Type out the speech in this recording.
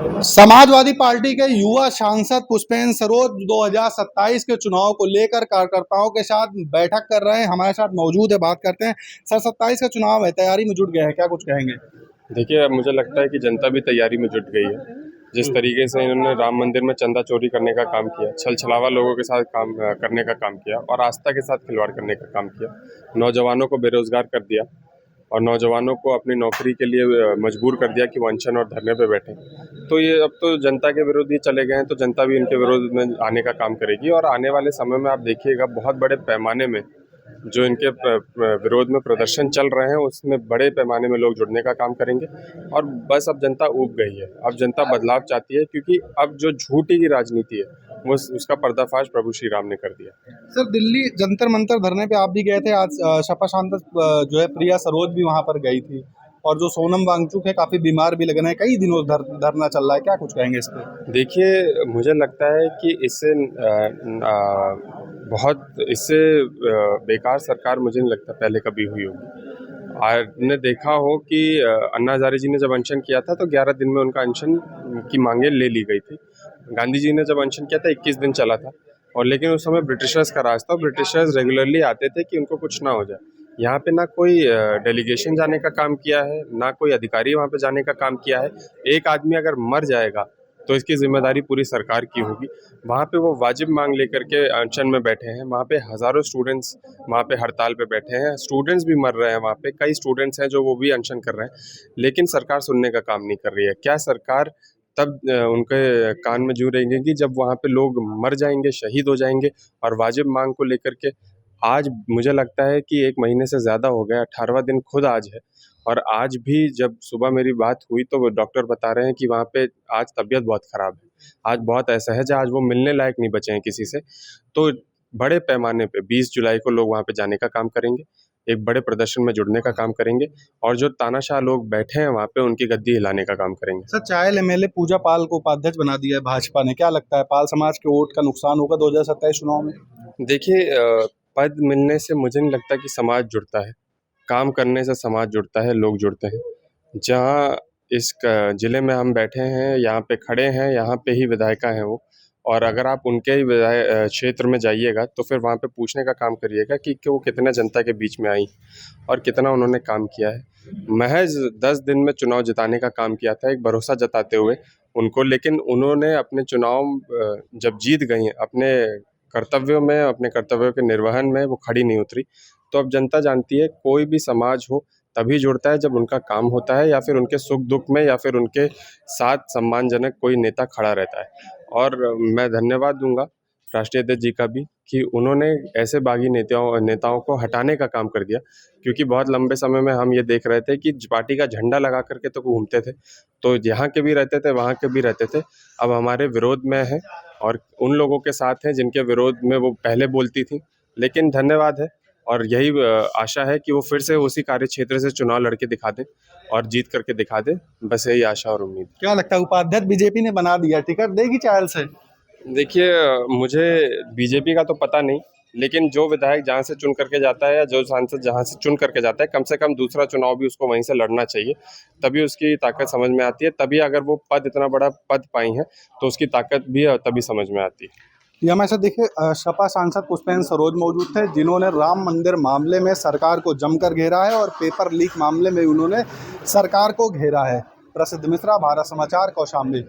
Samajwadi party के युवा सांसद पुष्पेंद्र सरोज 2027 के चुनाव को लेकर कार्यकर्ताओं के साथ बैठक कर रहे हैं। हमारे साथ मौजूद है, बात करते हैं। सर, 27 का चुनाव है, तैयारी में जुट गए हैं, क्या कुछ कहेंगे? देखिए, अब मुझे लगता है कि जनता भी तैयारी में जुट गई है। जिस तरीके से इन्होंने राम मंदिर में चंदा चोरी करने का काम किया, छल छलावा लोगों के साथ काम करने का काम किया और आस्था के साथ खिलवाड़ करने का काम किया, नौजवानों को बेरोजगार कर दिया और नौजवानों को अपनी नौकरी के लिए मजबूर कर दिया कि वो अनशन और धरने पे बैठे। तो ये अब तो जनता के विरोध ही चले गए हैं, तो जनता भी इनके विरोध में आने का काम करेगी और आने वाले समय में आप देखिएगा बहुत बड़े पैमाने में जो इनके विरोध में प्रदर्शन चल रहे हैं उसमें बड़े पैमाने में लोग जुड़ने का काम करेंगे। और बस अब जनता ऊब गई है, अब जनता बदलाव चाहती है, क्योंकि अब जो झूठी की राजनीति है वो उसका पर्दाफाश प्रभु श्री राम ने कर दिया। सर, दिल्ली जंतर मंतर धरने पे आप भी गए थे, आज सपा सांसद जो है प्रिया सरोज भी वहां पर गई थी और जो सोनम वांगचुक है काफी बीमार भी लग रहे हैं, कई दिनों धरना चल रहा है, क्या कुछ कहेंगे इस पे? देखिए, मुझे लगता है कि इससे बेकार सरकार मुझे नहीं लगता पहले कभी हुई होगी। आपने देखा हो कि अन्ना हजारे जी ने जब अनशन किया था तो 11 दिन में उनका अनशन की मांगें ले ली गई थी। गांधी जी ने जब अनशन किया था 21 दिन चला था और लेकिन उस समय ब्रिटिशर्स का राज था। ब्रिटिशर्स रेगुलरली आते थे कि उनको कुछ ना हो जाए। यहाँ पे ना कोई डेलीगेशन जाने का काम किया है, ना कोई अधिकारी वहाँ पे जाने का काम किया है। एक आदमी अगर मर जाएगा तो इसकी जिम्मेदारी पूरी सरकार की होगी। वहाँ पे वो वाजिब मांग लेकर के अनशन में बैठे हैं। वहाँ पे हज़ारों स्टूडेंट्स वहाँ पे हड़ताल पे बैठे हैं। स्टूडेंट्स भी मर रहे हैं, वहाँ पे कई स्टूडेंट्स हैं जो वो भी अनशन कर रहे हैं, लेकिन सरकार सुनने का काम नहीं कर रही है। क्या सरकार तब उनके कान में जू रहेंगे जब वहाँ पे लोग मर जाएंगे, शहीद हो जाएंगे। और वाजिब मांग को लेकर के आज मुझे लगता है कि 1 महीने से ज़्यादा हो गया, 18वां दिन खुद आज है। और आज भी जब सुबह मेरी बात हुई तो वो डॉक्टर बता रहे हैं कि वहाँ पे आज तबीयत बहुत ख़राब है, आज बहुत असहज है, आज वो मिलने लायक नहीं बचे हैं किसी से। तो बड़े पैमाने पे 20 जुलाई को लोग वहाँ पे जाने का काम करेंगे, एक बड़े प्रदर्शन में जुड़ने का काम करेंगे और जो तानाशाह लोग बैठे हैं वहाँ पे उनकी गद्दी हिलाने का काम करेंगे। सर, चायल एमएलए पूजा पाल को उपाध्यक्ष बना दिया है भाजपा ने, क्या लगता है पाल समाज के वोट का नुकसान होगा 2027 चुनाव में? देखिए, पद मिलने से मुझे नहीं लगता कि समाज जुड़ता है, काम करने से समाज जुड़ता है, लोग जुड़ते हैं। जहाँ इस ज़िले में हम बैठे हैं, यहाँ पे खड़े हैं, यहाँ पे ही विधायिका हैं वो। और अगर आप उनके ही क्षेत्र में जाइएगा तो फिर वहाँ पे पूछने का काम करिएगा कि वो कितने जनता के बीच में आई और कितना उन्होंने काम किया है। महज 10 दिन में चुनाव जिताने का काम किया था, एक भरोसा जताते हुए उनको, लेकिन उन्होंने अपने चुनाव जब जीत गई अपने कर्तव्यों में, अपने कर्तव्यों के निर्वहन में वो खड़ी नहीं उतरी। तो अब जनता जानती है कोई भी समाज हो तभी जुड़ता है जब उनका काम होता है या फिर उनके सुख दुख में या फिर उनके साथ सम्मानजनक कोई नेता खड़ा रहता है। और मैं धन्यवाद दूंगा राष्ट्रीय अध्यक्ष जी का भी कि उन्होंने ऐसे बागी नेताओं को हटाने का काम कर दिया, क्योंकि बहुत लंबे समय में हम ये देख रहे थे कि पार्टी का झंडा लगा करके तो घूमते थे, तो यहाँ के भी रहते थे, वहाँ के भी रहते थे। अब हमारे विरोध में है और उन लोगों के साथ हैं जिनके विरोध में वो पहले बोलती थी। लेकिन धन्यवाद है और यही आशा है कि वो फिर से उसी कार्य क्षेत्र से चुनाव लड़के दिखा दें और जीत करके दिखा दें। बस यही आशा और उम्मीद। क्या लगता है उपाध्यक्ष बीजेपी ने बना दिया, टिकट देगी चायल से? देखिए, मुझे बीजेपी का तो पता नहीं, लेकिन जो विधायक जहाँ से चुन करके जाता है या जो सांसद जहाँ से चुन करके जाता है, कम से कम दूसरा चुनाव भी उसको वहीं से लड़ना चाहिए, तभी उसकी ताकत समझ में आती है। तभी अगर वो पद, इतना बड़ा पद पाई हैं तो उसकी ताकत भी तभी समझ में आती है। ये हमारे साथ देखिए सपा सांसद पुष्पेंद्र सरोज मौजूद थे, जिन्होंने राम मंदिर मामले में सरकार को जमकर घेरा है और पेपर लीक मामले में उन्होंने सरकार को घेरा है। प्रसिद्ध मिश्रा, भारत समाचार, कौशाम्बी।